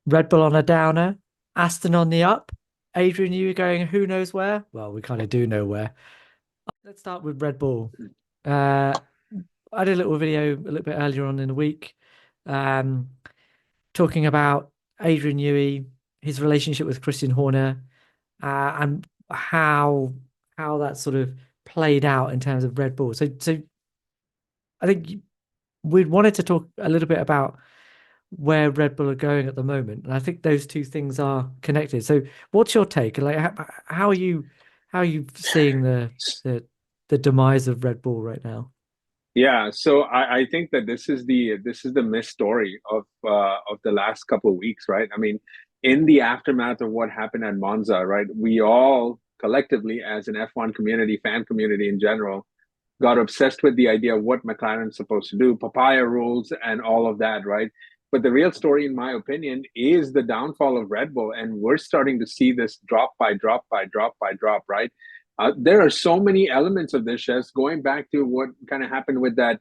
Red Bull on a downer, Aston on the up, Adrian, you going who knows where? Well, we kind of do know where. Let's start with Red Bull. Uh, I did a little video a little bit earlier on in the week, um, talking about Adrian Newey, his relationship with Christian Horner, and how that sort of played out in terms of Red Bull. So I think we wanted to talk a little bit about where Red Bull are going at the moment, and I think those two things are connected. So, what's your take? Like, how are you seeing the the demise of Red Bull right now? Yeah, so I think that this is the missed story of the last couple of weeks, right? I mean, in the aftermath of what happened at Monza, right? We all collectively, as an F1 community, fan community in general, got obsessed with the idea of what McLaren's supposed to do, papaya rules, and all of that, right? But the real story, in my opinion, is the downfall of Red Bull, and we're starting to see this drop by drop by drop by drop, right? There are so many elements of this, Shes, going back to what kind of happened with that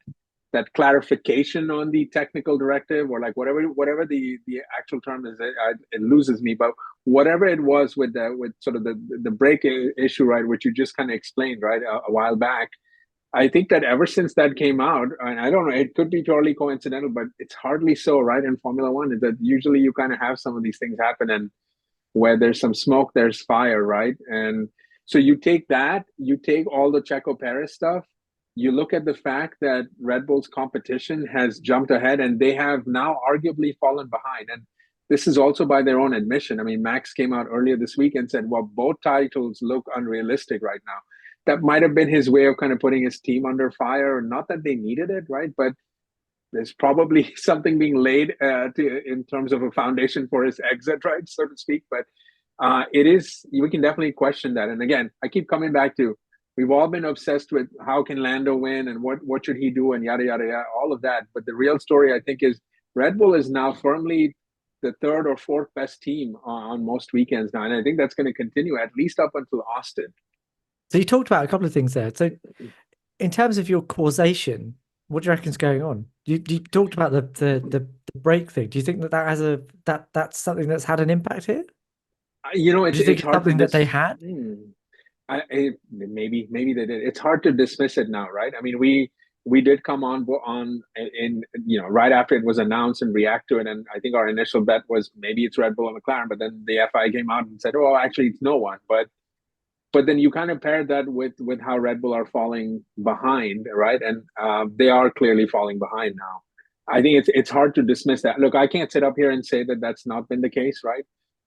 clarification on the technical directive, or like whatever the actual term is. It loses me, but whatever it was with sort of the brake issue, right, which you just kind of explained, right, a while back. I think that ever since that came out, and I don't know, it could be purely coincidental, but it's hardly so, right? In Formula One, is that usually you kind of have some of these things happen, and where there's some smoke, there's fire, right? And so you take that, you take all the Checo Perez stuff, you look at the fact that Red Bull's competition has jumped ahead, and they have now arguably fallen behind. And this is also by their own admission. I mean, Max came out earlier this week and said, well, both titles look unrealistic right now. That might have been his way of kind of putting his team under fire. Not that they needed it, right? But there's probably something being laid in terms of a foundation for his exit, right, so to speak. But it is, we can definitely question that. And again, I keep coming back to, we've all been obsessed with how can Lando win and what should he do and yada yada yada, all of that. But the real story, I think, is Red Bull is now firmly the third or fourth best team on most weekends now, and I think that's going to continue at least up until Austin. So you talked about a couple of things there. So in terms of your causation, what do you reckon's going on? You talked about the brake thing. Do you think that that has a that's something that's had an impact here? Do you think It's it's hard to something that they had? maybe they did. It's hard to dismiss it now, right? I mean, we did come on in right after it was announced and react to it, and I think our initial bet was maybe it's Red Bull and McLaren, but then the FI came out and said, oh, actually it's no one. But then you kind of pair that with how Red Bull are falling behind, right? And they are clearly falling behind now. I think it's hard to dismiss that. Look, I can't sit up here and say that that's not been the case, right?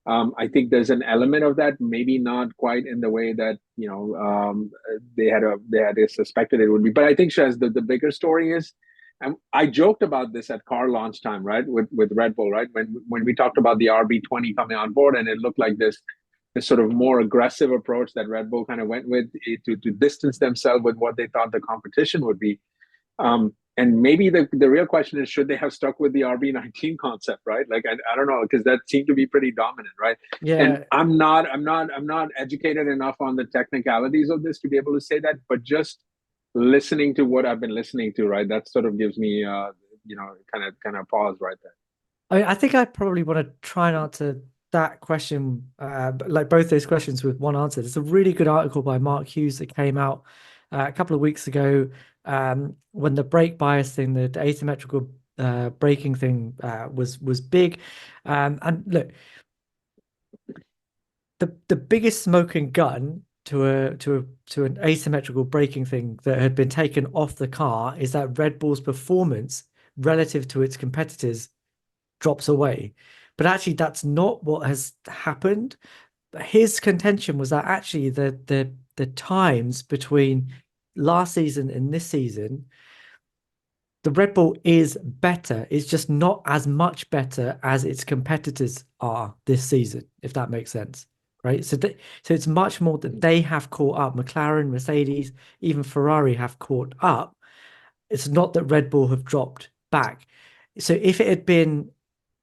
I think there's an element of that, maybe not quite in the way that they had suspected it would be. But I think, Shaz, the bigger story is, and I joked about this at car launch time, right, with Red Bull, right, when we talked about the RB20 coming on board, and it looked like this sort of more aggressive approach that Red Bull kind of went with to distance themselves with what they thought the competition would be. And maybe the real question is, should they have stuck with the RB19 concept, right? Like, I don't know, because that seemed to be pretty dominant, right? And Yeah, I'm not educated enough on the technicalities of this to be able to say that, but just listening to what I've been listening to, right, that sort of gives me kind of pause right there. I think I probably want to try and answer that question, like both those questions with one answer. There's a really good article by Mark Hughes that came out a couple of weeks ago, when the brake bias thing, the asymmetrical braking thing was big. And look, the biggest smoking gun to an asymmetrical braking thing that had been taken off the car is that Red Bull's performance relative to its competitors drops away. But actually, that's not what has happened. His contention was that actually the times between last season and this season, the Red Bull is better. It's just not as much better as its competitors are this season, if that makes sense. Right. So it's much more that they have caught up. McLaren, Mercedes, even Ferrari have caught up. It's not that Red Bull have dropped back. So if it had been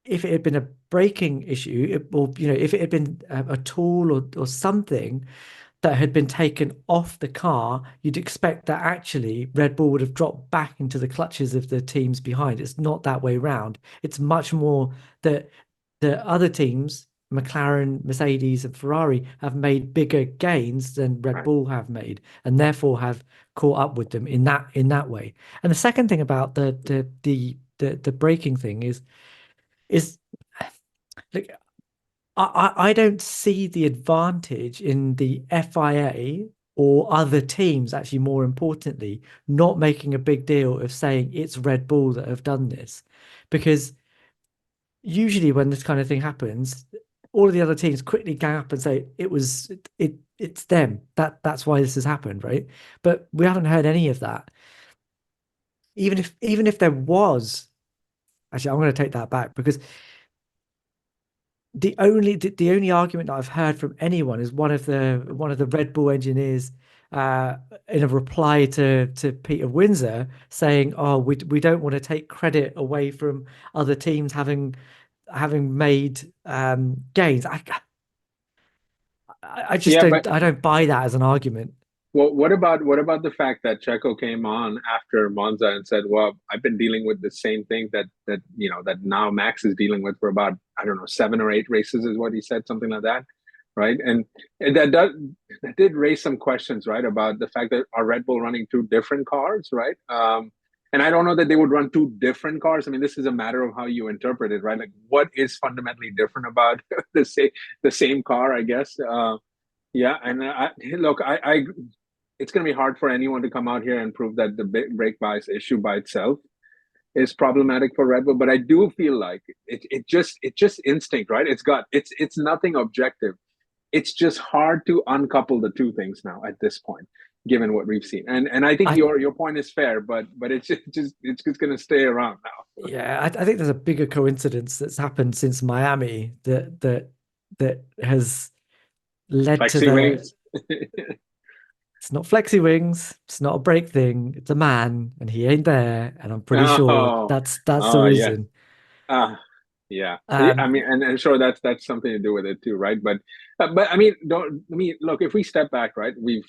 a braking issue, or if it had been a tool or something that had been taken off the car, you'd expect that actually Red Bull would have dropped back into the clutches of the teams behind. It's not that way round. It's much more that the other teams, McLaren, Mercedes, and Ferrari, have made bigger gains than Red Right. Bull have made, and therefore have caught up with them in that way. And the second thing about the braking thing is like I don't see the advantage in the FIA or other teams, actually, more importantly, not making a big deal of saying it's Red Bull that have done this. Because usually when this kind of thing happens, all of the other teams quickly gang up and say it's them. That's why this has happened, right? But we haven't heard any of that. Even if there was, actually, I'm going to take that back, because the only argument that I've heard from anyone is one of the Red Bull engineers in a reply to Peter Windsor saying, "Oh, we don't want to take credit away from other teams having made gains." I just Yeah, but don't buy that as an argument. well, what about the fact that Checo came on after Monza and said, "Well, I've been dealing with the same thing that now Max is dealing with for about, I don't know, 7 or 8 races," is what he said, something like that, right? And that did raise some questions, right, about the fact that are Red Bull running two different cars, right? And I don't know that they would run two different cars. I mean, this is a matter of how you interpret it, right? Like, what is fundamentally different about the same car, I guess. Yeah, and look, it's going to be hard for anyone to come out here and prove that the brake bias issue by itself is problematic for Red Bull. But I do feel like it's just instinct, right? It's nothing objective. It's just hard to uncouple the two things now at this point, given what we've seen. And I think I your point is fair, but it's just going to stay around now. Yeah, I think there's a bigger coincidence that's happened since Miami that has led to Flexi the. wings. It's not flexi wings. It's not a break thing. It's a man, and he ain't there. And I'm pretty sure Oh, that's the oh yes. reason. Ah, yeah. I Um, mean, and sure, that's something to do with it too, right? But I mean, don't I mean, look, if we step back, right? We've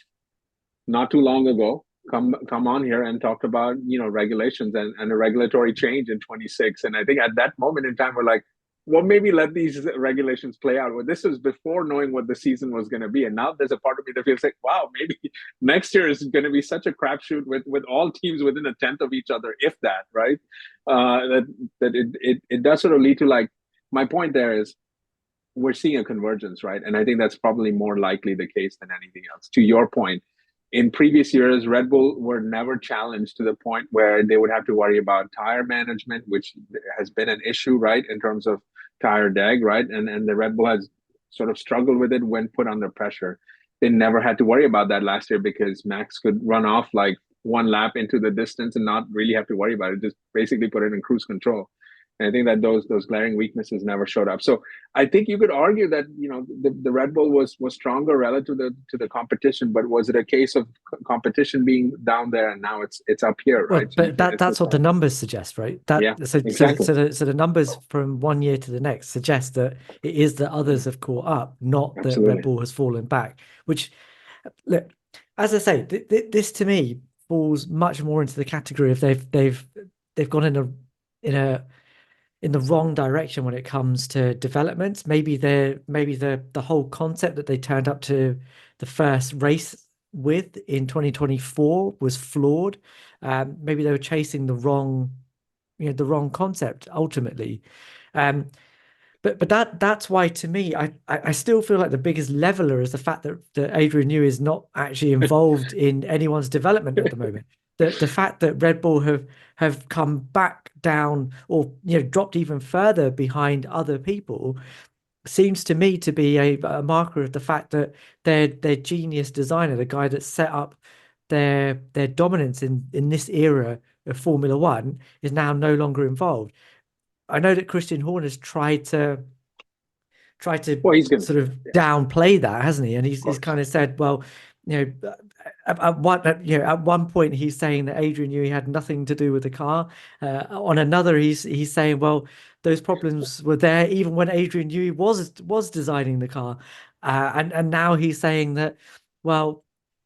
not too long ago come on here and talked about regulations and a regulatory change in 26, and I think at that moment in time we're like, well, maybe let these regulations play out. Well, this was before knowing what the season was going to be, and now there's a part of me that feels like, wow, maybe next year is going to be such a crapshoot with all teams within a tenth of each other, if that, right? That it does sort of lead to, like, my point there is we're seeing a convergence, right? And I think that's probably more likely the case than anything else. To your point, in previous years, Red Bull were never challenged to the point where they would have to worry about tire management, which has been an issue, right, in terms of tire deg, right? And the Red Bull has sort of struggled with it when put under pressure. They never had to worry about that last year because Max could run off like one lap into the distance and not really have to worry about it. Just basically put it in cruise control. And I think that those glaring weaknesses never showed up. So I think you could argue that the Red Bull was stronger relative to the competition, but was it a case of competition being down there and now it's up here, well, right? So you but can that's assess what the that. numbers suggest, right? That Yeah, so so exactly. so the numbers from one year to the next suggest that it is that others have caught up, not that Red Absolutely. Bull has fallen back. Which, look, as I say, this to me falls much more into the category of they've gone in a in the wrong direction when it comes to development. Maybe the whole concept that they turned up to the first race with in 2024 was flawed. Maybe they were chasing the wrong concept ultimately. Um, but that's why, to me, I still feel like the biggest leveler is the fact that Adrian Newey is not actually involved in anyone's development at the moment. The fact that Red Bull have come back down, or dropped even further behind other people, seems to me to be a marker of the fact that their genius designer, the guy that set up their dominance in this era of Formula One, is now no longer involved. I know that Christian Horner's tried to Well, he's gonna, sort of yeah, downplay that, hasn't he? And of he's course. kind of said, well, at one point he's saying that Adrian Newey had nothing to do with the car. On another, he's saying, well, those problems were there even when Adrian Newey was designing the car. And now he's saying that, well,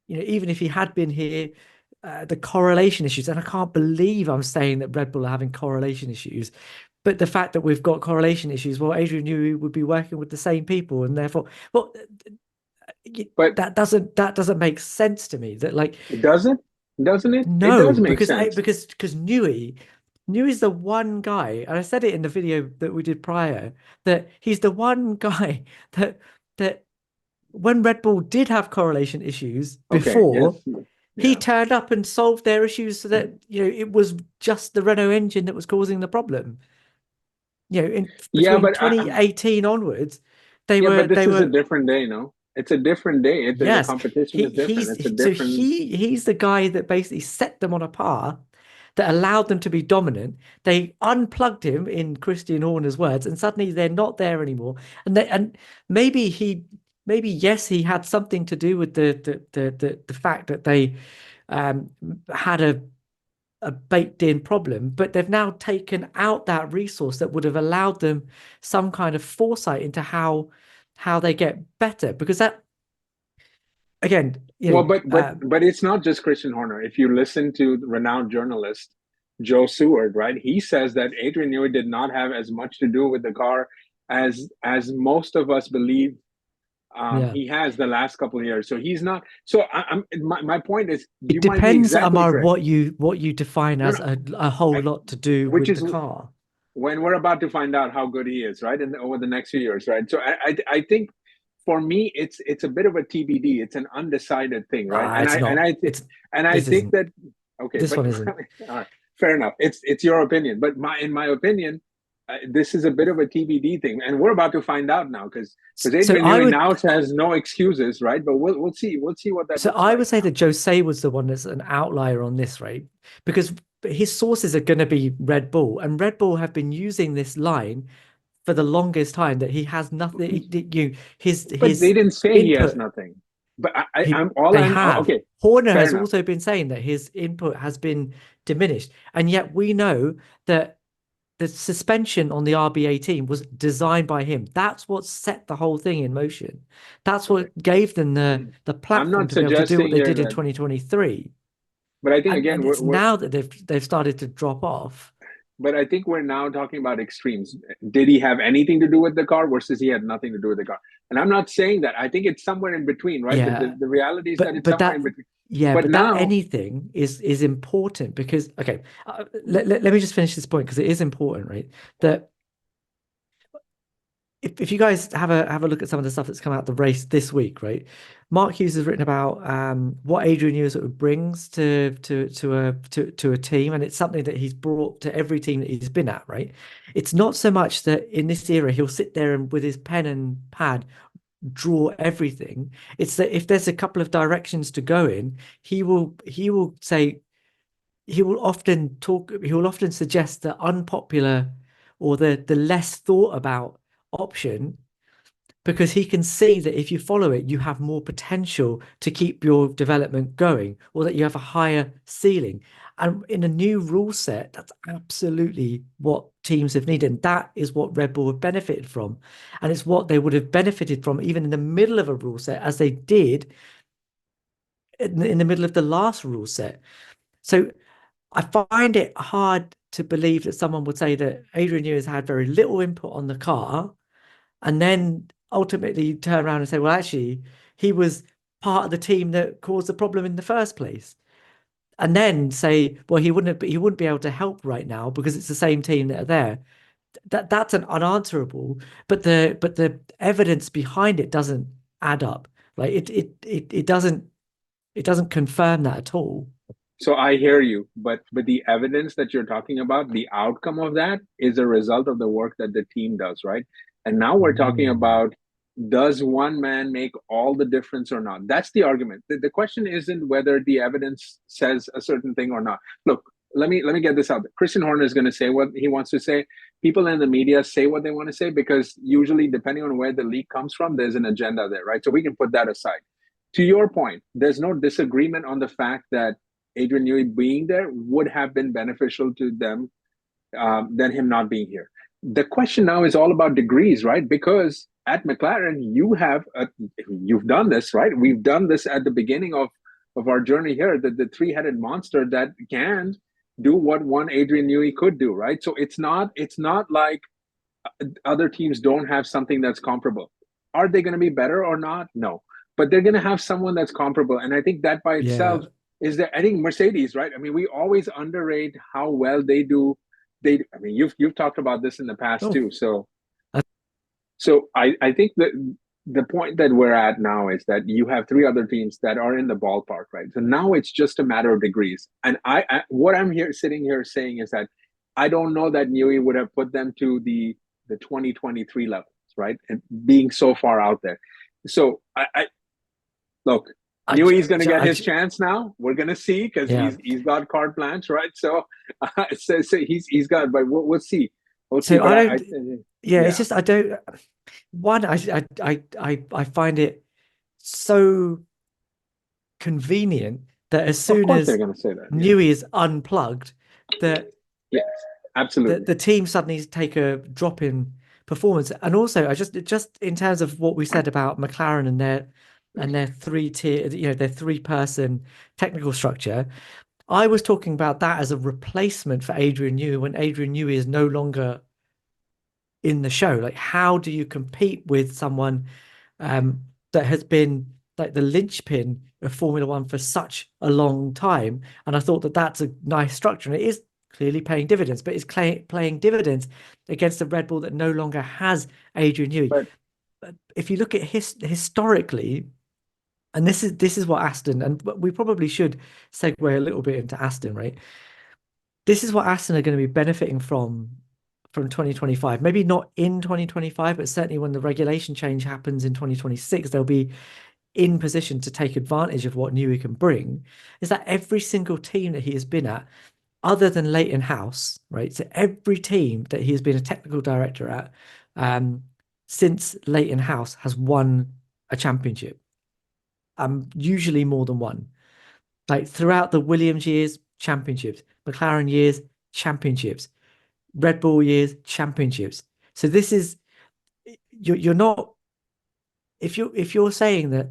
even if he had been here, the correlation issues, and I can't believe I'm saying that Red Bull are having correlation issues. but the fact that we've got correlation issues, well, Adrian Newey would be working with the same people, and therefore, well, But that doesn't make sense to me. That like it doesn't, doesn't it? It no, does make because sense. Newey's the one guy, and I said it in the video that we did prior, that he's the one guy that when Red Bull did have correlation issues Okay, yes, before, he yeah. turned up and solved their issues so that it was just the Renault engine that was causing the problem. In Yeah, between but 2018 onwards, they yeah, were but this they is a were different day, no? It's a different day. The yes, competition he is different. he's It's a so different. he's the guy that basically set them on a path that allowed them to be dominant. They unplugged him, in Christian Horner's words, and suddenly they're not there anymore. And maybe maybe yes, he had something to do with the fact that they um had a baked in problem, but they've now taken out that resource that would have allowed them some kind of foresight into how they get better. Because that again, Well, but it's not just Christian Horner. If you listen to the renowned journalist Joe Seward, right, he says that Adrian Newey did not have as much to do with the car as most of us believe yeah. he has the last couple of years. So he's not. So my point is, It you might be depends, exactly Ammar, correct. what you define No, as no, a whole I, lot to do which with is the car. when we're about to find out how good he is, right? And over the next few years, right? So I think for me, it's a bit of a TBD. It's an undecided thing, right? It's not. And I This think isn't. that okay, This but one isn't. all right, fair enough. It's your opinion, but in my opinion, this is a bit of a TBD thing, and we're about to find out now because So Adrian I Newey would now has no excuses, right? But we'll see what that so looks I like would say that Jose was the one that's an outlier on this, right? Because his sources are going to be Red Bull, and Red Bull have been using this line for the longest time that he has nothing. now. But they His didn't say he has input. nothing. But He I'm all They I'm have. okay. Horner Fair has enough. also been saying that his input has been diminished, and yet we know that the suspension on the RB18 was designed by him. That's what set the whole thing in motion. That's Okay. what gave them the I'm platform not to be able to do what suggesting they here did in that, 2023. but I think And again it's now that they've started to drop off. but I think we're now talking about extremes. Did he have anything to do with the car versus he had nothing to do with the car? And I'm not saying that. I think it's somewhere in between, right? Yeah, The reality is that but it's but somewhere that in between. yeah, But but that now, anything is important because okay, let me just finish this point because it is important, right? That if you guys have a look at some of the stuff that's come out the race this week, right? Mark Hughes has written about what Adrian Newey sort of brings to a team, and it's something that he's brought to every team that he's been at, right? It's not so much that in this era he'll sit there and with his pen and pad draw everything. It's that if there's a couple of directions to go in, he will say he will often suggest the unpopular or the less thought about option because he can see that if you follow it, you have more potential to keep your development going or that you have a higher ceiling. And in a new rule set, that's absolutely what teams have needed. And that is what Red Bull have benefited from. And it's what they would have benefited from even in the middle of a rule set, as they did in the middle of the last rule set. So I find it hard to believe that someone would say that Adrian Newey has had very little input on the car and then ultimately turn around and say, well, actually, he was part of the team that caused the problem in the first place. And then say, well, he wouldn't be able to help right now because it's the same team that are there. That's an unanswerable, but the evidence behind it doesn't add up. Like it doesn't confirm that at all. so I hear you, but the evidence that you're talking about, the outcome of that is a result of the work that the team does, right? And now we're talking Mm. about, does one man make all the difference or not? That's the argument. The question isn't whether the evidence says a certain thing or not. Look, let me get this out there. Christian Horner is going to say what he wants to say. People in the media say what they want to say because usually, depending on where the leak comes from, there's an agenda there, right? So we can put that aside. To your point, there's no disagreement on the fact that Adrian Newey being there would have been beneficial to them than him not being here. The question now is all about degrees, right? Because at McLaren, you've done this, right? We've done this at the beginning of our journey here. The three-headed monster that can do what one Adrian Newey could do, right? So it's not like other teams don't have something that's comparable. Are they going to be better or not? No, but they're going to have someone that's comparable, and I think that by Yeah. itself is that. I think Mercedes, right? I mean, we always underrate how well they do. I mean, you've talked about this in the past Oh, too. So I- I think that the point that we're at now is that you have three other teams that are in the ballpark, right? So now it's just a matter of degrees. And what I'm here sitting here saying is that I don't know that Newey would have put them to the 2023 levels, right? And being so far out there. So I look, I, Newey's going to get I, his chance now. We're going to see because yeah. he's got carte blanche, right? So, so he's got, but we'll see. We'll see. So But I don't. Yeah, it's yeah, just I don't. One, I find it so convenient that as of soon course they're as going to say that. Yeah. Newey is unplugged, that Yes, absolutely. the team suddenly take a drop in performance. And also, I just in terms of what we said about McLaren and their three tier, their three-person technical structure, I was talking about that as a replacement for Adrian Newey when Adrian Newey is no longer in the show. Like, how do you compete with someone that has been like the linchpin of Formula One for such a long time? And I thought that that's a nice structure, and it is clearly paying dividends, but it's playing dividends against a Red Bull that no longer has Adrian Newey. But If you look at historically, and this is what Aston, and we probably should segue a little bit into Aston, right? This is what Aston are going to be benefiting from 2025. Maybe not in 2025, but certainly when the regulation change happens in 2026, they'll be in position to take advantage of what Newey can bring. Is that every single team that he has been at, other than Leighton House, right? So every team that he has been a technical director at, since Leighton House has won a championship. Usually more than one. Like throughout the Williams years, championships, McLaren years, championships, Red Bull years, championships. So this is you're not if you're saying that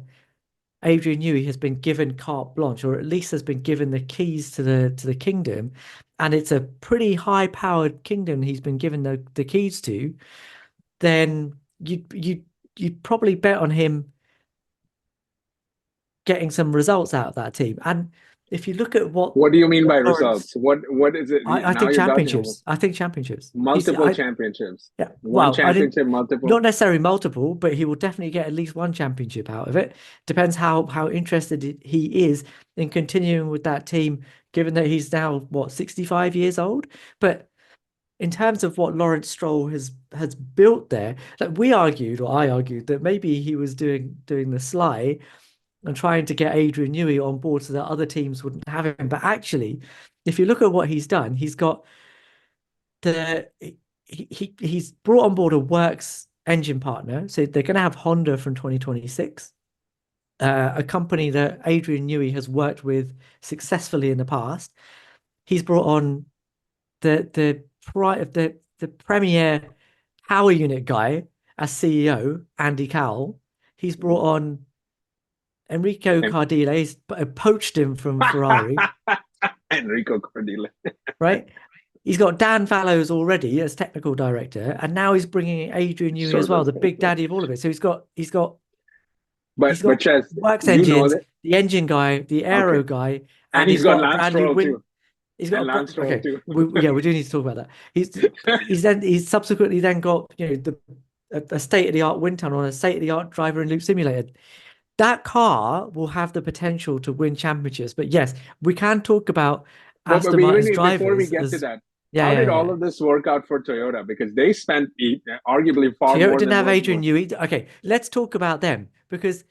Adrian Newey has been given carte blanche, or at least has been given the keys to the kingdom, and it's a pretty high-powered kingdom he's been given the keys to, then you'd probably bet on him getting some results out of that team. And if you look at what do you mean by what Lawrence, results? What is it? I Now think you're talking about championships. I think championships. multiple championships. Yeah. One Well, I didn't championship, multiple. not necessarily multiple, but he will definitely get at least one championship out of it. Depends how interested he is in continuing with that team, given that he's now what 65 years old. But in terms of what Lawrence Stroll has built there, like we argued, or I argued, that maybe he was doing the sly and trying to get Adrian Newey on board so that other teams wouldn't have him. But actually, if you look at what he's done, he's got the he's brought on board a works engine partner. So they're going to have Honda from 2026, a company that Adrian Newey has worked with successfully in the past. He's brought on the premier power unit guy as CEO, Andy Cowell. He's brought on Enrico Cardile. He's poached him from Ferrari. Enrico Cardile. Right? He's got Dan Fallows already as technical director, and now he's bringing in Adrian Newey as well, the big daddy of all of it. So But he's got Ches, works you know engines, that. the engine guy, the Okay. aero guy, And and he's he's got got a Lance brand new Stroll win. too. He's And got Lance Stroll okay. too. We do need to talk about that. He's subsequently then got a state of the art wind tunnel and a state of the art driver and loop simulator. That car will have the potential to win championships. But yes, we can talk about But Aston Martin's even before we drivers get to as that, yeah, how yeah, did yeah. all of this work out for Toyota? Because they spent arguably far Toyota more didn't than have Adrian what Newey. Okay, let's talk about them because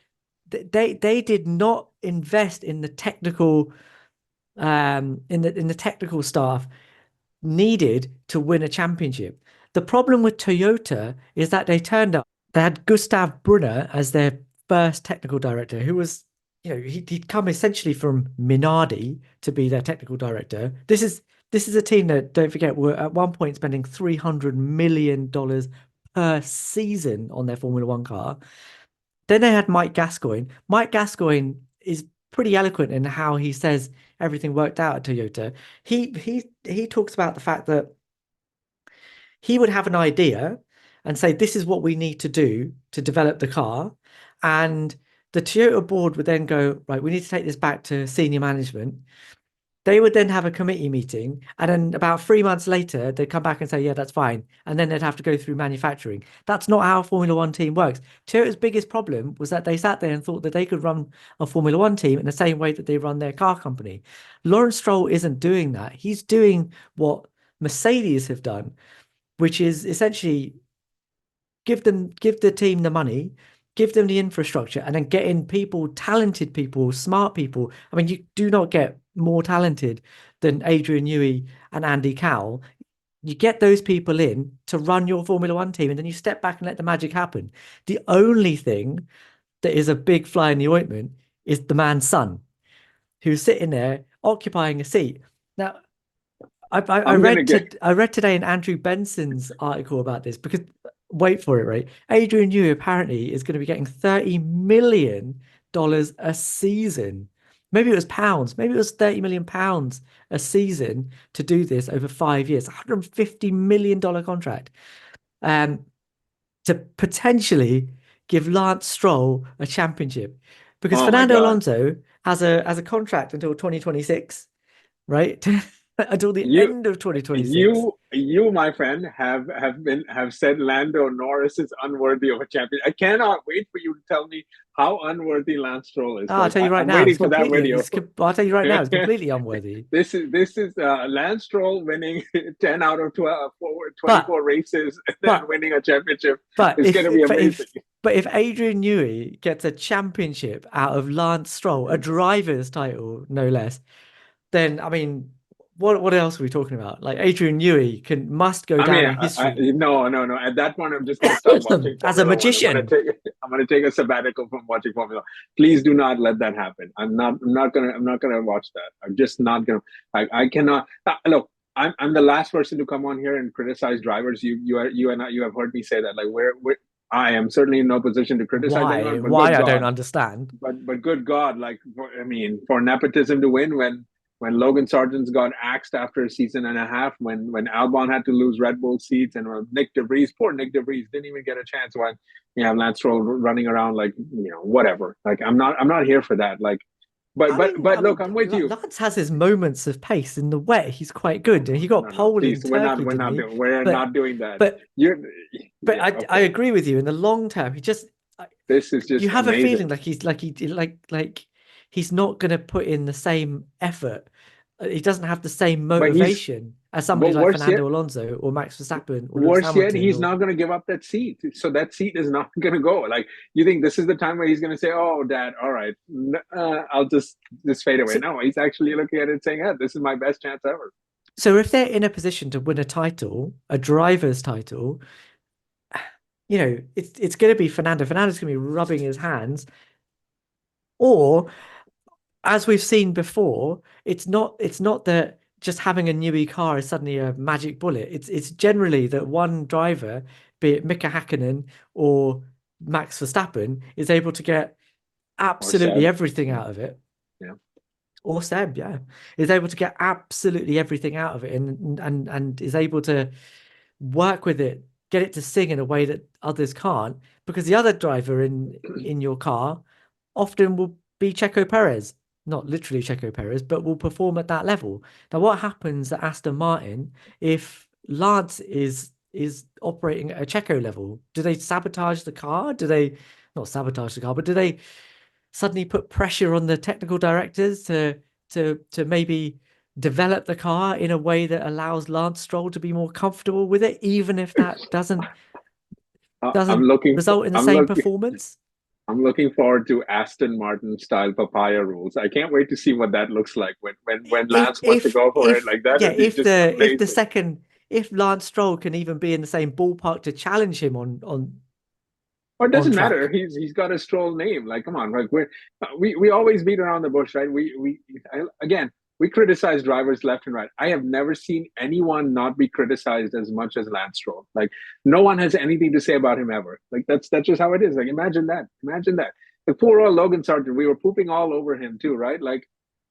they did not invest in the technical in the technical staff needed to win a championship. The problem with Toyota is that they had Gustav Brunner as their first technical director, who was, he'd come essentially from Minardi to be their technical director. This is a team that, don't forget, were at one point spending $300 million per season on their Formula One car. Then they had Mike Gascoigne. Mike Gascoigne is pretty eloquent in how he says everything worked out at Toyota. He talks about the fact that he would have an idea and say, this is what we need to do to develop the car. And the Toyota board would then go, right, we need to take this back to senior management. They would then have a committee meeting, and then about 3 months later, they'd come back and say, yeah, that's fine. And then they'd have to go through manufacturing. That's not how a Formula One team works. Toyota's biggest problem was that they sat there and thought that they could run a Formula One team in the same way that they run their car company. Lawrence Stroll isn't doing that. He's doing what Mercedes have done, which is essentially give the team the money, give them the infrastructure, and then get in people, talented people, smart people. I mean, you do not get more talented than Adrian Newey and Andy Cowell. You get those people in to run your Formula One team, and then you step back and let the magic happen. The only thing that is a big fly in the ointment is the man's son, who's sitting there occupying a seat. Now, I'm gonna get I read today in Andrew Benson's article about this because wait for it, right? Adrian Newey apparently is going to be getting $30 million a season. Maybe it was pounds, maybe it was £30 million a season to do this over 5 years, $150 million contract. To potentially give Lance Stroll a championship. Because oh my Fernando God. Alonso has a contract until 2026, right? Until the You end of 2026. you my friend have said Lando Norris is unworthy of a champion. I cannot wait for you to tell me how unworthy Lance Stroll is. Oh, I'll Like tell you right I'm now, waiting for that video. I'll tell you right now, it's completely unworthy. This is Lance Stroll winning 10 out of 12, But 24 races and then but winning a championship but is going to be amazing. if Adrian Newey gets a championship out of Lance Stroll, a driver's title, no less, then I mean, what else are we talking about? Like Adrian Newey must go I mean, down in history no. At that point, I'm just going to stop watching as a Formula One. magician. I'm going to take a sabbatical from watching Formula. Please do not let that happen. I'm not gonna watch that. I'm just not gonna. I cannot. Look, I'm the last person to come on here and criticize drivers. You have heard me say that. Like, I am certainly in no position to criticize Why? anyone. But Why? good I don't God, understand. but good God, like I mean, for nepotism to win when Logan Sargent's got axed after a season and a half, when Albon had to lose Red Bull seats, and when Nick DeVries, poor Nick DeVries, didn't even get a chance when you have Lance Stroll running around like whatever. Like I'm not here for that. Like, but I mean, look, I'm with you. Lance has his moments of pace in the wet. He's quite good. He got No, pole in please, Turkey, didn't he? we're But not doing that. but You're, but yeah, I okay. agree with you. In the long term, This is you just have a feeling amazing. like he's not going to put in the same effort. He doesn't have the same But motivation as somebody but like worse yet, Fernando Alonso or Max Verstappen or Lewis worse yet, Hamilton he's or not going to give up that seat. So that seat is not going to go. Like, you think this is the time where he's going to say, "Oh, Dad, all right, I'll just fade away." so. No, he's actually looking at it saying, "Yeah, this is my best chance ever." So if they're in a position to win a title, a driver's title, it's going to be Fernando. Fernando's going to be rubbing his hands, or as we've seen before, it's not that just having a newie car is suddenly a magic bullet. It's generally that one driver, be it Mika Hakkinen or Max Verstappen, is able to get Or absolutely said, everything yeah, out of it. yeah. Or Seb, yeah, is able to get absolutely everything out of it and is able to work with it, get it to sing in a way that others can't, because the other driver in your car often will be Checo Perez, not literally Checo Perez, but will perform at that level. Now, what happens at Aston Martin if Lance is operating at a Checo level? Do they sabotage the car? Do they not sabotage the car, but do they suddenly put pressure on the technical directors to maybe develop the car in a way that allows Lance Stroll to be more comfortable with it, even if that I'm doesn't looking for result in the same performance? I'm looking forward to Aston Martin style papaya rules. I can't wait to see what that looks like when If Lance wants to go for it. Like that yeah, would be just amazing. if Lance Stroll can even be in the same ballpark to challenge him Or it on doesn't matter. track. He's got a Stroll name. Like, come on, like we always beat around the bush, right? Again, we criticize drivers left and right. I have never seen anyone not be criticized as much as Lance Stroll. Like, no one has anything to say about him ever. Like, that's just how it is. Like, imagine that. Imagine that. poor old Logan Sargent, we were pooping all over him too, right? Like,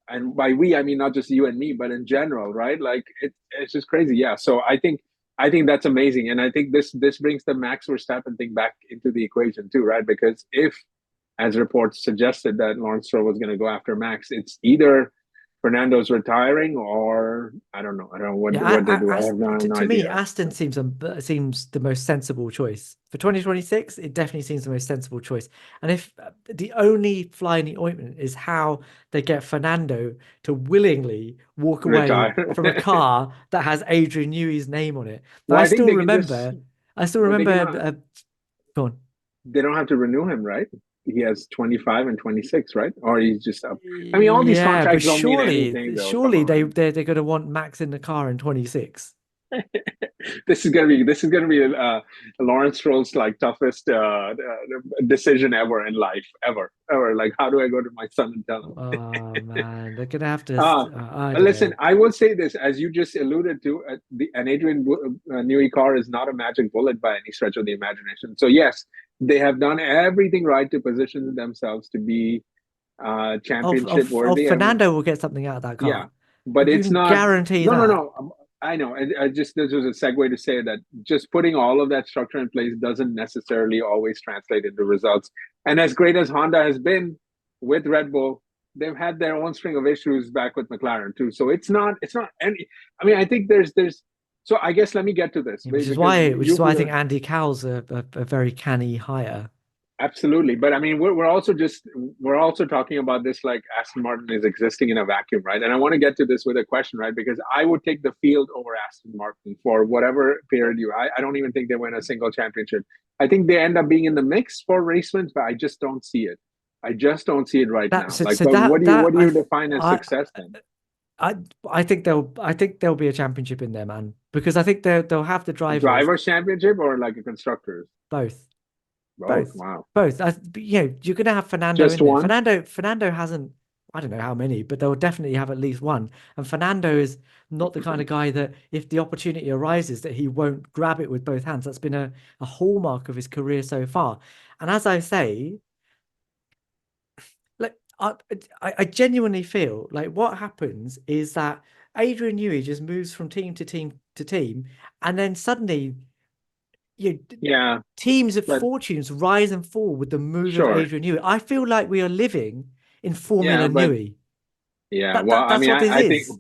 and by we, I mean not just you and me, but in general, right? Like it's just crazy. Yeah. So I think that's amazing, and I think this brings the Max Verstappen thing back into the equation too, right? Because if, as reports suggested, that Lawrence Stroll was going to go after Max, it's either Fernando's retiring, or I don't know what Yeah, they do. I have no to me, idea. Aston seems the most sensible choice for 2026. It definitely seems the most sensible choice. And if the only fly in the ointment is how they get Fernando to willingly walk away Retire. from a car that has Adrian Newey's name on it. Now, Well, I think they can just. I still Well, they remember. cannot. Go on. They don't have to renew him, right? He has 25 and 26, right? Or he's just up. I mean, all these Yeah, but contracts don't mean anything, though. Come surely on. they're going to want Max in the car in 26. This is gonna be Lawrence Stroll's like toughest decision ever in life, ever. Like, how do I go to my son and tell him? Oh man, they're gonna have to. Uh, I don't Listen, know. I will say this, as you just alluded to, an Adrian Newey car is not a magic bullet by any stretch of the imagination. So yes, they have done everything right to position themselves to be championship worthy. I mean, Fernando will get something out of that yeah, car. but You it's can not. guarantee No, no, that. no. I know. I just this was a segue to say that just putting all of that structure in place doesn't necessarily always translate into results. And as great as Honda has been with Red Bull, they've had their own string of issues back with McLaren too. So it's not. It's not any. I mean, I think there's. So I guess let me get to this Yeah, because which is you why I think Andy Cowell's a very canny hire. absolutely, but I mean, we're also talking about this like Aston Martin is existing in a vacuum, right? And I want to get to this with a question, right? Because I would take the field over Aston Martin for whatever period you. I don't even think they win a single championship. I think they end up being in the mix for race wins, but I just don't see it. I just don't see it right That now. Like, what that do you that what do you define as success then? I I think there'll be a championship in there, man, because I think they'll have the A drivers drivers' championship or like a constructors? both. Both. Both, Wow. both. You're gonna have Fernando Just in there. one. Fernando hasn't. I don't know how many, but they'll definitely have at least one. And Fernando is not the kind of guy that, if the opportunity arises, that he won't grab it with both hands. That's been a hallmark of his career so far. And as I say, like I genuinely feel like what happens is that Adrian Newey just moves from team to team to team, and then suddenly you Yeah, teams of but fortunes rise and fall with the move of sure. Adrian Newey. I feel like we are living in Yeah, Formula but Newey. yeah. Well, I That's mean, what this I think. is.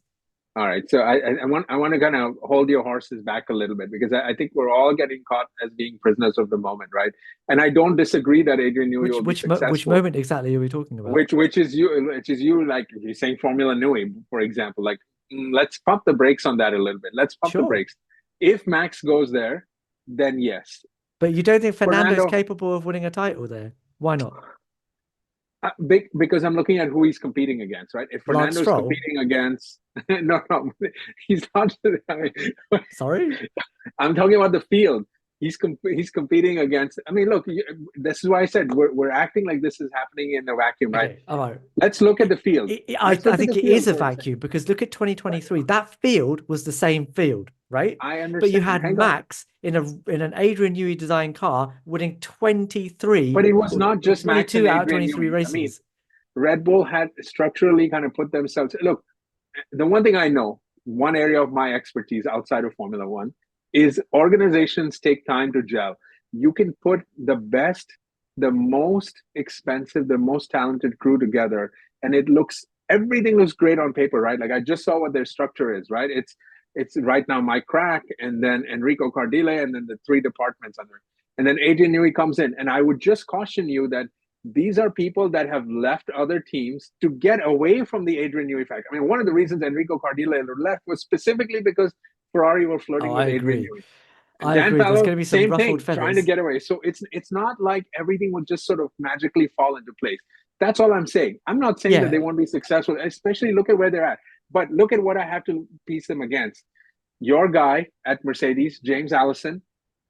All right, so I want to kind of hold your horses back a little bit because I think we're all getting caught as being prisoners of the moment, right? And I don't disagree that Adrian Newey will be Which successful. moment exactly are we talking about? Which is you like you're saying Formula Newey, for example. Like, let's pump the brakes on that a little bit. Let's pump the Sure. brakes. If Max goes there, then yes. But you don't think Fernando's Fernando, capable of winning a title there? Why not? because I'm looking at who he's competing against, right? If Lance Fernando's Stroll? competing against, no, no, he's not. I mean, Sorry? I'm talking about the field. He's competing against. I mean, look, this is why I said we're acting like this is happening in a vacuum, right? Okay, all right. Let's look at the field. Let's I look at think the it field is a for a second. vacuum because look at 2023. That field was the same field, right? I But you understand. had Hang on, Max in an Adrian Newey designed car winning 23 but it was not or just Max and 22 out of Adrian 23 Newey. I mean, races. Red Bull had structurally kind of put themselves. Look, the one thing I know, one area of my expertise outside of Formula One, is organizations take time to gel. You can put the best, the most expensive, the most talented crew together, and everything looks great on paper, right? Like I just saw what their structure is, right? It's right now Mike Crack and then Enrico Cardile and then the three departments under. And then Adrian Newey comes in. And I would just caution you that these are people that have left other teams to get away from the Adrian Newey factor. I mean, one of the reasons Enrico Cardile left was specifically because Ferrari were Oh, flirting I with Adrian agree. Newey. And I Dan agree. There's Fallow, going to be some same ruffled thing, trying to feathers. get away. So it's not like everything will just sort of magically fall into place. That's all I'm saying. I'm not saying that Yeah, they won't be successful, especially look at where they're at. But look at what I have to piece them against. Your guy at Mercedes, James Allison,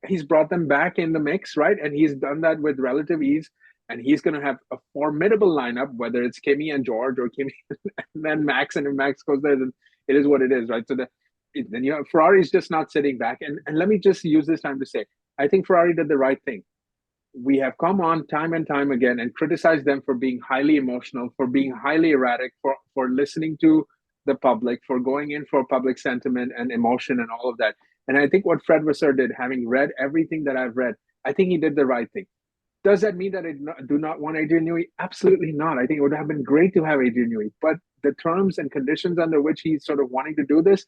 he's brought them back in the mix, right? And he's done that with relative ease. And he's going to have a formidable lineup, whether it's Kimi and George or Kimi and then Max. And if Max goes there, then it is what it is, right? So then Ferrari's just not sitting back. And let me just use this time to say, I think Ferrari did the right thing. we have come on time and time again and criticized them for being highly emotional, for being highly erratic, for listening to the public, for going in for public sentiment and emotion and all of that. And I think what Fred Vasseur did, having read everything that I've read, I think he did the right thing. Does that mean that I do not want Adrian Newey? Absolutely not. I think it would have been great to have Adrian Newey, but the terms and conditions under which he's sort of wanting to do this,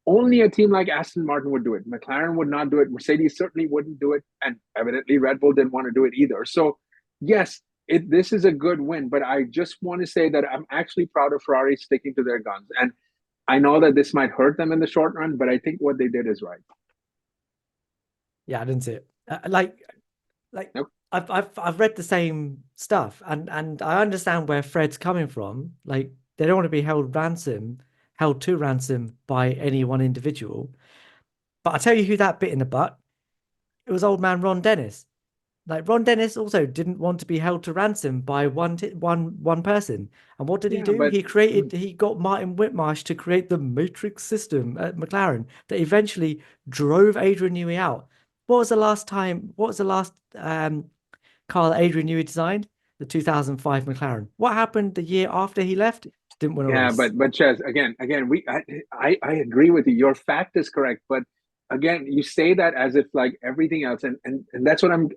only a team like Aston Martin would do it. McLaren would not do it. Mercedes certainly wouldn't do it. And evidently Red Bull didn't want to do it either. So yes, this is a good win, but I just want to say that I'm actually proud of Ferrari sticking to their guns. And I know that this might hurt them in the short run, but I think what they did is right. Yeah, I didn't see it. Like Nope. I've read the same stuff, and I understand where Fred's coming from. Like they don't want to be held to ransom by any one individual. But I tell you who that bit in the butt. It was old man Ron Dennis. Like Ron Dennis also didn't want to be held to ransom by one person. And what did he Yeah, do? but He got Martin Whitmarsh to create the matrix system at McLaren that eventually drove Adrian Newey out. What was the last car that Adrian Newey designed? The 2005 McLaren. What happened the year after he left? Didn't win a yeah, race. but Ches, again, I agree with you. Your fact is correct, but again, you say that as if like everything else, and that's what I'm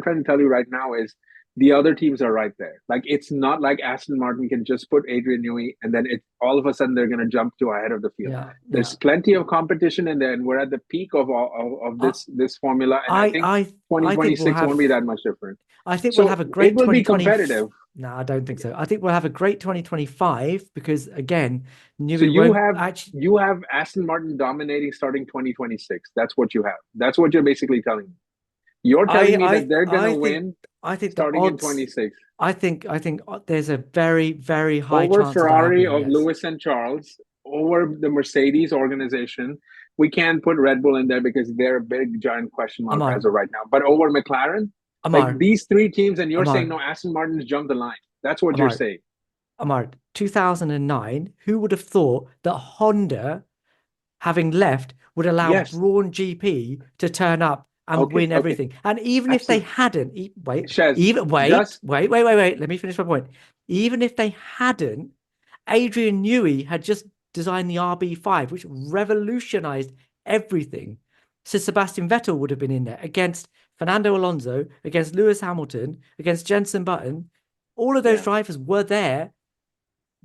trying to tell you right now is the other teams are right there. Like it's not like Aston Martin can just put Adrian Newey and then it all of a sudden they're going to jump to ahead of the field. Yeah, There's yeah. plenty of competition in there, and we're at the peak of I this formula, and I think I think we'll 2026 won't have be that much different. I think we'll have So a it great will be 2020. competitive. No, I don't think so. I think we'll have a great 2025 because again, So Newey won't actually. you have Aston Martin dominating starting 2026. That's what you have. That's what you're basically telling me. You're telling me that they're gonna win I think the starting in odds. 26 I think there's a very very high over chance of that Ferrari happening. of Yes, Lewis and Charles, over the Mercedes organization. We can't put Red Bull in there because they're a big giant question mark as Amar, of right now. But over McLaren, like Amar, these three teams, and you're saying Amar, no, Aston Martin's jumped the line. That's what you're Amar, saying. Amar. 2009. Who would have thought that Honda, having left, would allow Yes. Brawn GP to turn up and Okay. win Okay. everything. And even if they Absolutely. hadn't, Shez, just wait, let me finish my point. Even if they hadn't, Adrian Newey had just designed the RB5, which revolutionized everything. So Sebastian Vettel would have been in there against Fernando Alonso, against Lewis Hamilton, against Jenson Button. All of those yeah. drivers were there.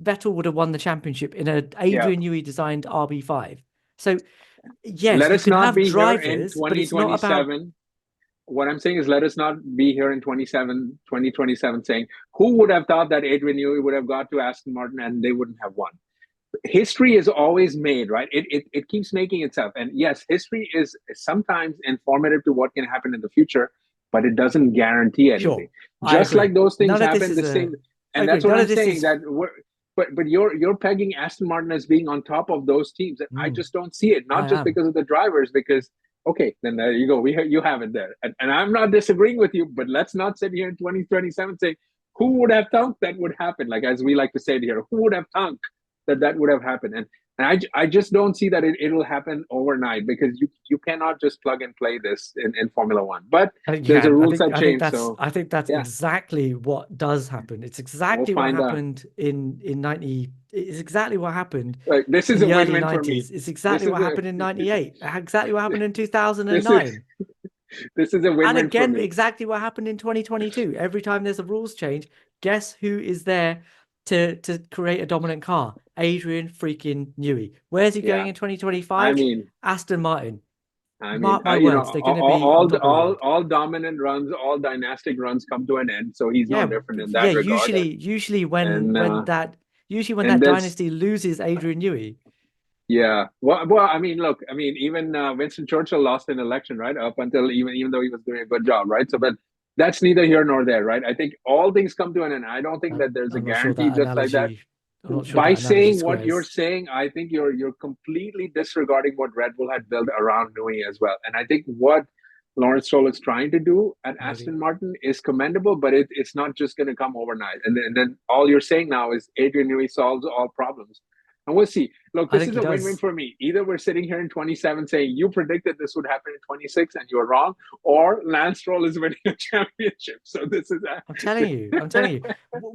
Vettel would have won the championship in an Yeah. Adrian Newey designed RB5. So yes, Let you us can not have be here in drivers, but it's not about. 2027. What I'm saying is, let us not be here in 2027 saying, who would have thought that Adrian Newey would have got to Aston Martin and they wouldn't have won? History is always made, right? It keeps making itself. And yes, history is sometimes informative to what can happen in the future, but it doesn't guarantee anything. Sure, I Just agree. like those things None of this happen, is the a. same. I And agree. that's what None I'm of this saying. is. That but you're pegging Aston Martin as being on top of those teams, and I Mm, just don't see it. Not I just am. because of the drivers, because okay, then there you go. You have it there, and I'm not disagreeing with you. But let's not sit here in 2027 saying who would have thunk that would happen. Like as we like to say here, who would have thunk that would have happened? And I just don't see that it'll happen overnight because you cannot just plug and play this in Formula One. But You there's a can. rule set change, so I think that's yeah, exactly what does happen. It's we'll exactly what find out. happened in 90. It's exactly what happened Like this in is a the early win-win for me. 90s. It's This exactly is what a happened in 98. Exactly what happened in this is 2009. this is a And win-win for again, me. exactly what happened in 2022. Every time there's a rules change, guess who is there to create a dominant car? Adrian freaking Newey. Where's he going Yeah, in I 2025? mean, Aston Martin. Mark my you know, words, they're going to be on top of the world. all dominant runs, all dynastic runs come to an end. So he's no Yeah, different in yeah. that regard. And Usually when and that there's dynasty loses Adrian Newey. yeah. Well, I mean, look, I mean, even Winston Churchill lost an election, right? Up until even though he was doing a good job, right? So, but that's neither here nor there, right? I think all things come to an end. I don't think that there's a I'm not sure guarantee that just like that. analogy. I'm not sure By that analogy saying what you're squares. saying, I think you're completely disregarding what Red Bull had built around Newey as well. And I think what Lawrence Stroll is trying to do at Maybe. Aston Martin is commendable, but it's not just going to come overnight. And then all you're saying now is Adrian Newey solves all problems. And we'll see. Look, I this think is he a win-win does. for me. Either we're sitting here in 27 saying you predicted this would happen in 26 and you're wrong, or Lance Stroll is winning a championship. So this is I'm telling you,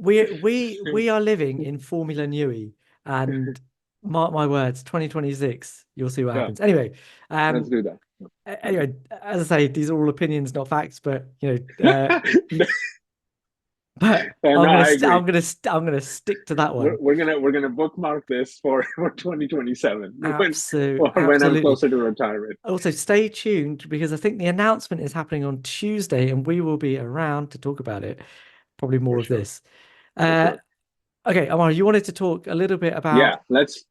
we are living in Formula Nui, and mark my words, 2026, you'll see what yeah, happens. Anyway, let's um, do that. anyway, as I say, these are all opinions, not facts, but but No, I agree. I'm gonna stick to that We're, one. we're gonna we're gonna bookmark this for 2027 when I'm Absolutely. closer to retirement. Also, stay tuned because I think the announcement is happening on Tuesday, and we will be around to talk about it. Probably more For of sure, this. for Uh, sure. okay, Amar, you wanted to talk a little bit Yeah, about let's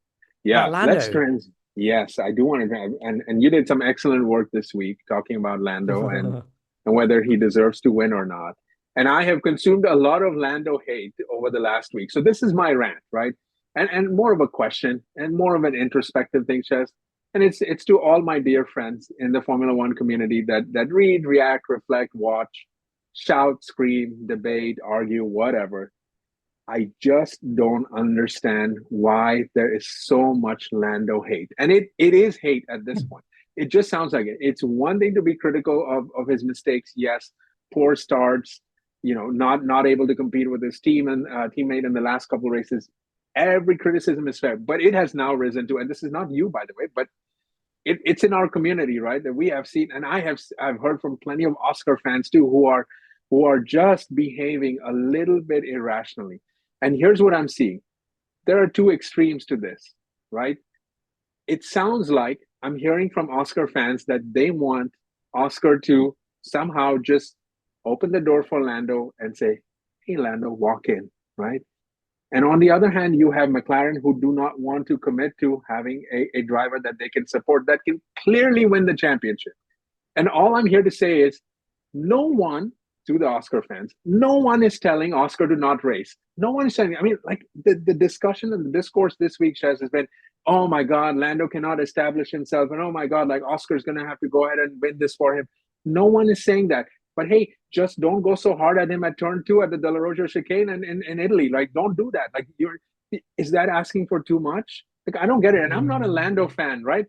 Lando. trans. Yes, I do want to, and you did some excellent work this week talking about Lando and whether he deserves to win or not. And I have consumed a lot of Lando hate over the last week. So this is my rant, right? And more of a question and more of an introspective thing, Chess. And it's to all my dear friends in the Formula One community that read, react, reflect, watch, shout, scream, debate, argue, whatever. I just don't understand why there is so much Lando hate. And it is hate at this point. It just sounds like it. It's one thing to be critical of his mistakes. Yes, poor starts, not able to compete with his team and teammate in the last couple of races. Every criticism is fair, but it has now risen to, and this is not you, by the way, but it's in our community, right? That we have seen, and I've heard from plenty of Oscar fans too, who are just behaving a little bit irrationally. And here's what I'm seeing: there are two extremes to this, right? It sounds like I'm hearing from Oscar fans that they want Oscar to somehow just open the door for Lando and say, "Hey, Lando, walk in," right? And on the other hand, you have McLaren who do not want to commit to having a driver that they can support that can clearly win the championship. And all I'm here to say is no one, to the Oscar fans, no one is telling Oscar to not race. No one is saying, I mean, like the discussion and the discourse this week, Shaz, has been, oh my God, Lando cannot establish himself. And oh my God, like Oscar's going to have to go ahead and win this for him. No one is saying that. But hey, just don't go so hard at him at turn two at the Della Rosa chicane in Italy. Like, don't do that. Like, is that asking for too much? Like, I don't get it. And I'm not a Lando fan, right?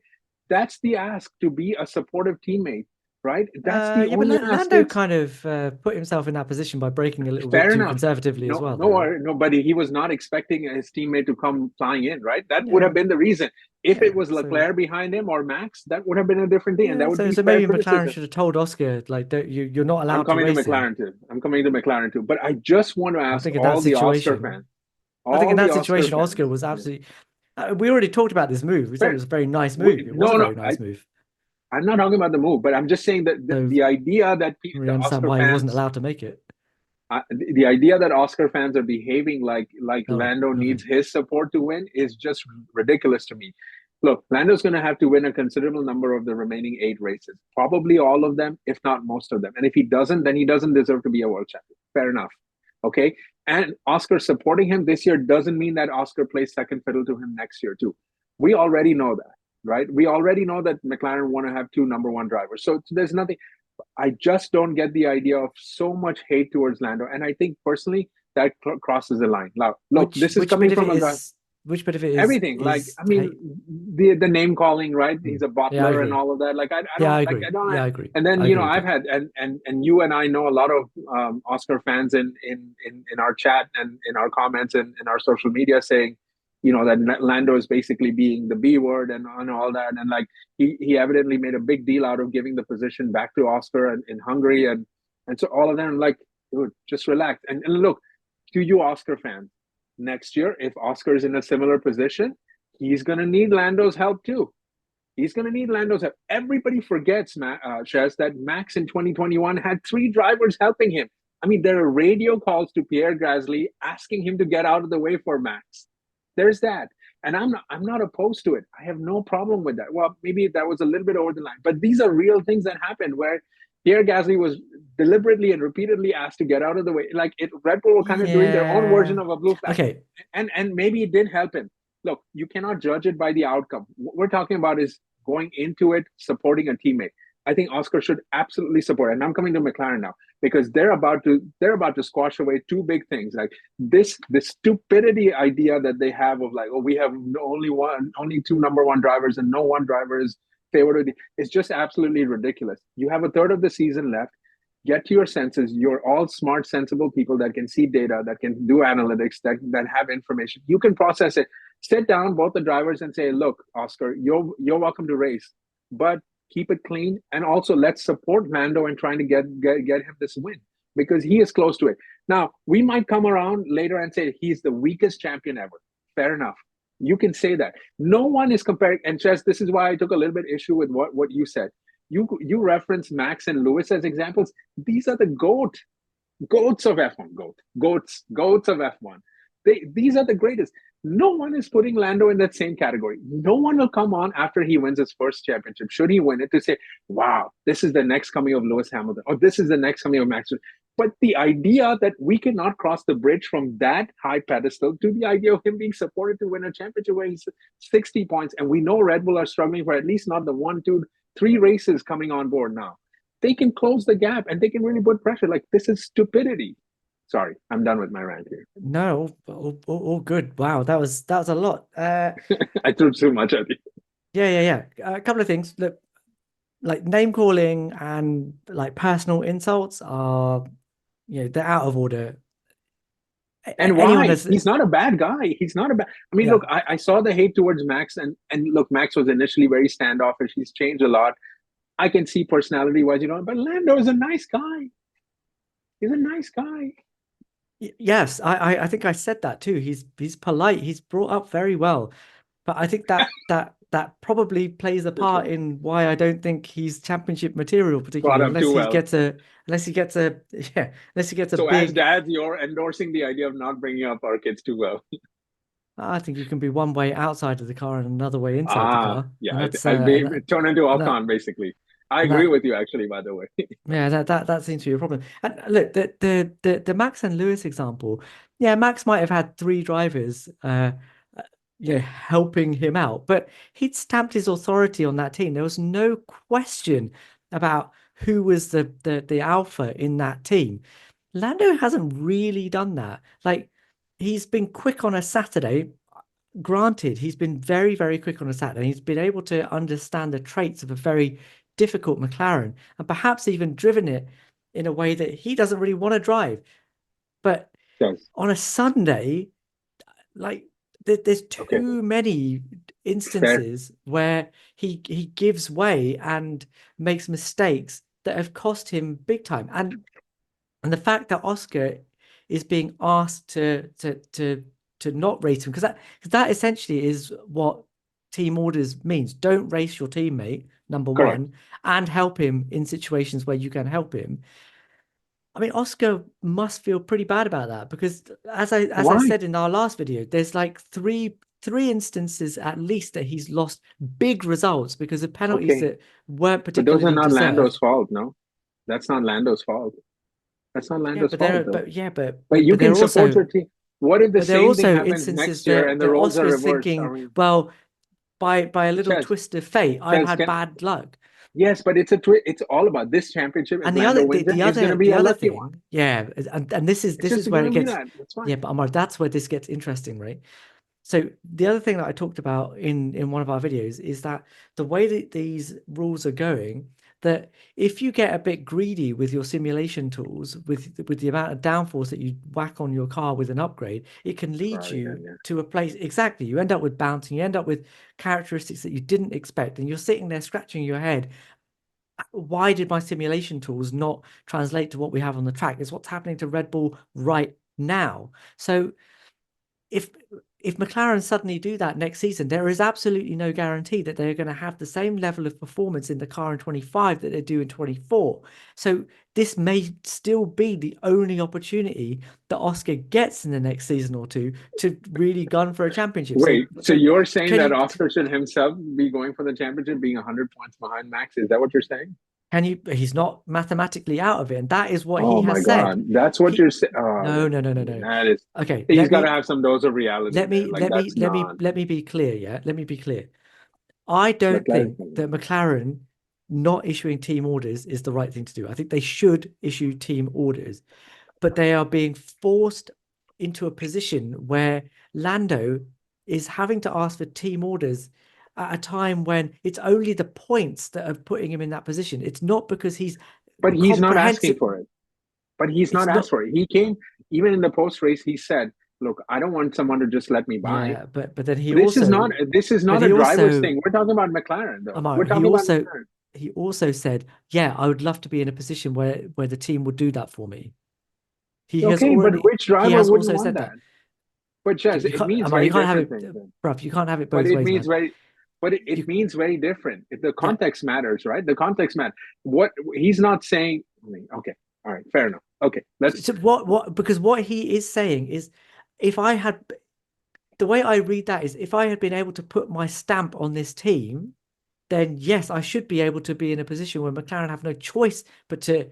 That's the ask, to be a supportive teammate, right? That's the Yeah, but only ask. Lando It's kind of put himself in that position by breaking a little bit fair too enough. conservatively as No, well, though, no, right? nobody. He was not expecting his teammate to come flying in, right? That would Yeah, have been the reason. If it yeah. was So Leclerc behind him or Max, that would have been a different thing, and yeah, that would so be so fair maybe McLaren criticism. should have told Oscar like, don't you're not I'm allowed to coming to race him. McLaren too. I'm coming to McLaren too. But I just want to I ask think in that situation, I think in all the that Oscar situation, Oscar fans. was Yeah, absolutely. We already talked about this move. We said it fair. was a very nice move. It was a No, no. very nice move. I'm not talking about the move, but I'm just saying that So the idea that I don't really the understand Oscar why he wasn't fans allowed to make it. the idea that Oscar fans are behaving like Oh, Lando needs okay. his support to win is just ridiculous to me. Look, Lando's going to have to win a considerable number of the remaining 8 races, probably all of them, if not most of them. And if he doesn't, then he doesn't deserve to be a world champion. Fair enough. Okay. And Oscar supporting him this year doesn't mean that Oscar plays second fiddle to him next year, too. We already know that, right? We already know that McLaren want to have two number one drivers. So there's nothing. I just don't get the idea of so much hate towards Lando, and I think personally that crosses the line. Now, look, Which this is which coming bit of from it a guy. is which bit of it Everything, like, is I mean, hate? the name calling, right? He's a Yeah, I bottler and agree. all of that. Like, I Yeah, don't I like, agree. I don't. Yeah, I agree. And then I agree with I've that. had and you and I know a lot of Oscar fans in our chat and in our comments and in our social media saying, that Lando is basically being the B word and all that, and like he evidently made a big deal out of giving the position back to Oscar in Hungary and so all of them like, dude, just relax. And look, to you Oscar fans, next year, if Oscar is in a similar position, he's going to need Lando's help too. He's going to need Lando's help. Everybody forgets, Shez, that Max in 2021 had 3 drivers helping him. I mean, there are radio calls to Pierre Gasly asking him to get out of the way for Max. There's that. And I'm not opposed to it. I have no problem with that. Well, maybe that was a little bit over the line, but these are real things that happened where Pierre Gasly was deliberately and repeatedly asked to get out of the way. Like Red Bull were kind of doing their own version Yeah. of a blue flag, Okay. and maybe it did help him. Look, you cannot judge it by the outcome. What we're talking about is going into it supporting a teammate. I think Oscar should absolutely support. And I'm coming to McLaren now because they're about to squash away two big things. Like this stupidity idea that they have of like, oh, we have only two number one drivers and no one driver is favored. It's just absolutely ridiculous. You have a third of the season left. Get to your senses. You're all smart, sensible people that can see data, that can do analytics, that have information. You can process it. Sit down, both the drivers, and say, "Look, Oscar, you're welcome to race, but keep it clean, and also let's support Lando in trying to get him this win because he is close to it." Now we might come around later and say he's the weakest champion ever. Fair enough. You can say that. No one is comparing. And Chess, this is why I took a little bit issue with what you said. You reference Max and Lewis as examples. These are the goats of F1, goats of F1. These are the greatest. No one is putting Lando in that same category. No one will come on after he wins his first championship, should he win it, to say, wow, this is the next coming of Lewis Hamilton, or this is the next coming of Max. But the idea that we cannot cross the bridge from that high pedestal to the idea of him being supported to win a championship where he's 60 points, and we know Red Bull are struggling for at least not the 1, 2, 3 races coming on board now. They can close the gap and they can really put pressure. Like, this is stupidity. Sorry, I'm done with my rant here. No, all good. Wow, that was a lot. I threw too much at you. Yeah. A couple of things. Look, like name calling and like personal insults are, they're out of order. And Anyone why? that's He's not a bad guy. He's not a bad. I mean, yeah. look, I saw the hate towards Max, and look, Max was initially very standoffish. He's changed a lot. I can see personality wise, but Lando is a nice guy. He's a nice guy. Yes, I think I said that too. He's polite. He's brought up very well, but I think that probably plays a part in why I don't think he's championship material, Brought particularly up too well. unless he gets a So as big. dads, you're endorsing the idea of not bringing up our kids too well. I think you can be one way outside of the car and another way inside the car, Yeah, and that's I'll be turn into and that Alcon basically. I and agree that with you, actually. By the way, yeah, that seems to be a problem. And look, the Max and Lewis example, yeah, Max might have had three drivers, helping him out, but he'd stamped his authority on that team. There was no question about who was the alpha in that team. Lando hasn't really done that. Like, he's been quick on a Saturday. Granted, he's been very, very quick on a Saturday. He's been able to understand the traits of a very difficult McLaren and perhaps even driven it in a way that he doesn't really want to drive. But yes. on a Sunday, like there's Okay, too many fair, instances where he gives way and makes mistakes that have cost him big time. And the fact that Oscar is being asked to not race him, because that essentially is what team orders means. Don't race your teammate, number correct. one, and help him in situations where you can help him. I mean, Oscar must feel pretty bad about that because as I Why? said in our last video, there's like three instances at least that he's lost big results because of penalties Okay, that weren't but those are particularly not Lando's deserved. fault. No, that's not Lando's fault. That's not Yeah, Lando's but there fault, are, though. but yeah, But you but there can are support also your team. What if the but there are same thing also happens instances next year that and the roles are Oscar's reversed? I thinking, mean, well, by a little Chess, twist of fate, I've Chess, had can bad luck. yes, but it's all about this championship. If And Lando wins it, it's going to be the a other lucky one. thing, yeah, and this is It's this just is going where to it be gets, that. That's yeah, fine. but Amar, that's where this gets interesting, right? So the other thing that I talked about in one of our videos is that the way that these rules are going, that if you get a bit greedy with your simulation tools, with the amount of downforce that you whack on your car with an upgrade, it can lead Ferrari you again, yeah. to a place exactly. You end up with bouncing, you end up with characteristics that you didn't expect, and you're sitting there scratching your head. Why did my simulation tools not translate to what we have on the track? It's what's happening to Red Bull right now. So if if McLaren suddenly do that next season, there is absolutely no guarantee that they're going to have the same level of performance in the car in 25 that they do in 24. So this may still be the only opportunity that Oscar gets in the next season or two to really gun for a championship. Wait, so you're saying Can that you Oscar should himself be going for the championship, being 100 points behind Max? Is that what you're saying? he's not mathematically out of it, and that is what he Oh my has said. God, that's what He you're saying. Oh, no. that is. Okay, He's got to have some dose of reality let there. me Like let me that's let me not let me be clear, yeah? Let me be clear. I don't Leclerc. think that McLaren not issuing team orders is the right thing to do. I think they should issue team orders, but they are being forced into a position where Lando is having to ask for team orders at a time when it's only the points that are putting him in that position. It's not because he's But he's not asking comprehensive. for it. But he's not It's asked not. for it. He came, even in the post race, he said, "Look, I don't want someone to just let me by." Yeah, but then This is but not a he driver's also, thing. We're talking about McLaren, though. We're Ammar, talking about McLaren. he also said, yeah, I would love to be in a position where the team would do that for me. Okay, but which He driver has wouldn't also want said that? that. But Jess, You it can't, means Ammar, you very can't have different it, things. Then. bruv. You can't have it But both it ways, means man. very, but it You, means very different. The yeah, context matters, right? The context matters. What he's not saying. I mean, okay, all right, fair enough. Okay, let's. so because what he is saying is, if I had, the way I read that is, if I had been able to put my stamp on this team, then yes, I should be able to be in a position where McLaren have no choice but to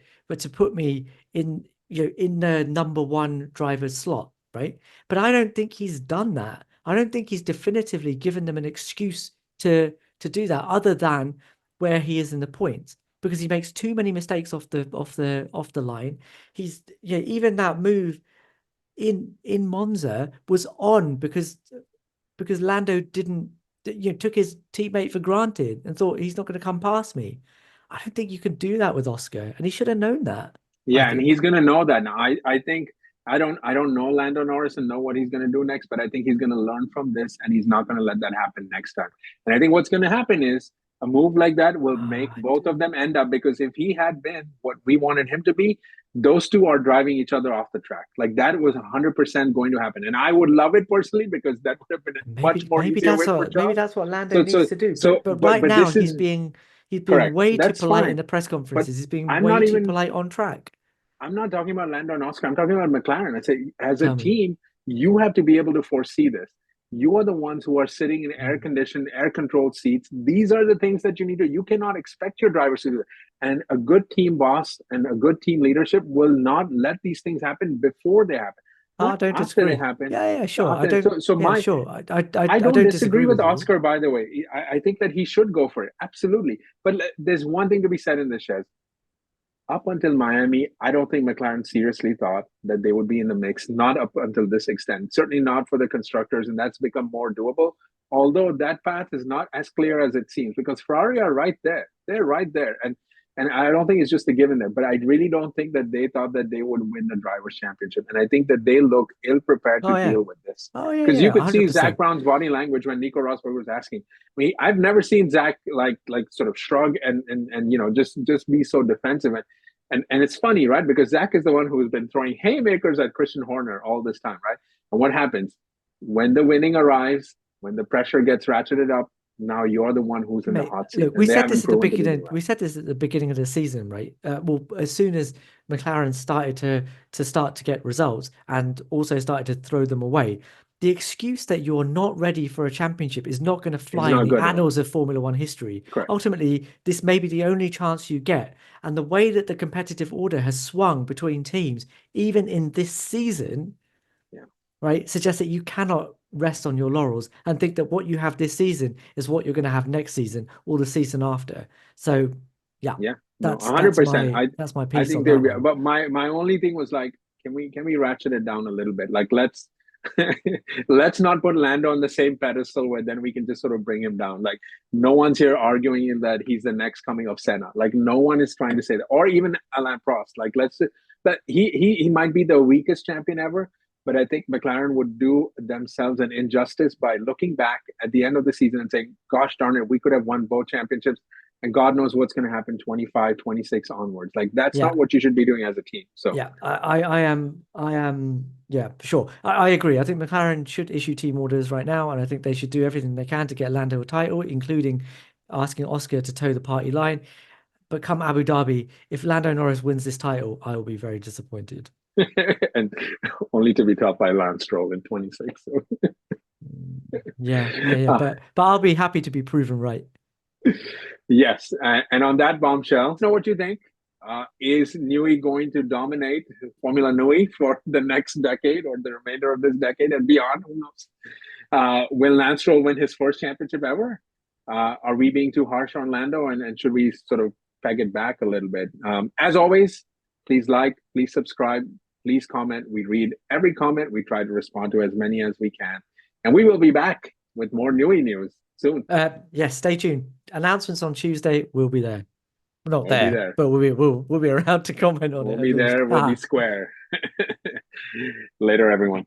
put me in, in the number one driver's slot, right? But I don't think he's done that. I don't think he's definitively given them an excuse to do that, other than where he is in the points, because he makes too many mistakes off the line. He's, even that move in Monza was on because Lando didn't, took his teammate for granted and thought he's not going to come past me. I don't think you can do that with Oscar, and he should have known that. I Yeah, and he's think. gonna know that now. I think I don't know Lando Norris and know what he's gonna do next, but I think he's gonna learn from this and he's not gonna let that happen next time. And I think what's gonna happen is a move like that will make Ah, both of them end up, because if he had been what we wanted him to be, those two are driving each other off the track. Like that was 100% going to happen. And I would love it personally, because that would have been a much more easier win for maybe Charles. that's what Lando So needs so to do. so But right but now this is he's being correct. way too That's polite in fine. the press But conferences. He's being I'm way not too even polite on track. I'm not talking about Lando and Oscar. I'm talking about McLaren. I say, as a Tell me. team, you have to be able to foresee this. You are the ones who are sitting in air Mm. conditioned, air controlled seats. These are the things that you need to. You cannot expect your drivers to do that. And a good team boss and a good team leadership will not let these things happen before they happen, I not don't after they disagree. happen. Yeah, sure. I After don't. so Yeah, my sure. I I don't don't disagree disagree with with you. Oscar. By the way, I think that he should go for it. Absolutely. But there's one thing to be said in this, Shez. Up until Miami, I don't think McLaren seriously thought that they would be in the mix, not up until this extent. Certainly not for the constructors, and that's become more doable. Although that path is not as clear as it seems, because Ferrari are right there. They're right there. And I don't think it's just a given there, but I really don't think that they thought that they would win the drivers' championship. And I think that they look ill prepared to Oh yeah. deal with this. Oh yeah, Because you yeah, could see Zach 100%. Brown's body language when Nico Rosberg was asking. I mean, I've never seen Zach like sort of shrug and just be so defensive. And it's funny, right? Because Zach is the one who's been throwing haymakers at Christian Horner all this time, right? And what happens when the winning arrives, when the pressure gets ratcheted up? Now you're the one who's in the Mate, hot seat, look, and they haven't proven to be the we right. said this at the beginning of the season, right? Well, as soon as McLaren started to get results and also started to throw them away, the excuse that you're not ready for a championship is not going to It's fly in not the good enough. annals of Formula One history. Correct. Ultimately, this may be the only chance you get. And the way that the competitive order has swung between teams, even in this season, Yeah. right, suggests that you cannot rest on your laurels and think that what you have this season is what you're going to have next season or the season after. So, yeah, Yeah. No, 100%. that's my I piece think on they'll that be. one. But my only thing was like, can we ratchet it down a little bit? Like let's not put Lando on the same pedestal where then we can just sort of bring him down. Like no one's here arguing that he's the next coming of Senna. Like no one is trying to say that, or even Alain Prost. Like let's that he might be the weakest champion ever, but I think McLaren would do themselves an injustice by looking back at the end of the season and saying, "Gosh darn it, we could have won both championships." And God knows what's going to happen 25, 26 onwards. Like that's Yeah, not what you should be doing as a team. So yeah, I am, yeah, for sure. I agree. I think McLaren should issue team orders right now, and I think they should do everything they can to get Lando a title, including asking Oscar to toe the party line. But come Abu Dhabi, if Lando Norris wins this title, I will be very disappointed. and only to be topped by Lance Stroll in 26. So. Yeah, yeah, yeah. uh, But I'll be happy to be proven right. yes, and on that bombshell, know what you think? Is Newey going to dominate Formula Nui for the next decade or the remainder of this decade and beyond? Who knows? Will Lance Stroll win his first championship ever? Are we being too harsh on Lando, and should we sort of peg it back a little bit? As always, please like, please subscribe, please comment. We read every comment. We try to respond to as many as we can. And we will be back with more newy news soon. Yes, stay tuned. Announcements on Tuesday. We'll be there. We're not We'll be there, there. but we'll be around to comment on We'll it be at least. there. We'll be square. Later, everyone.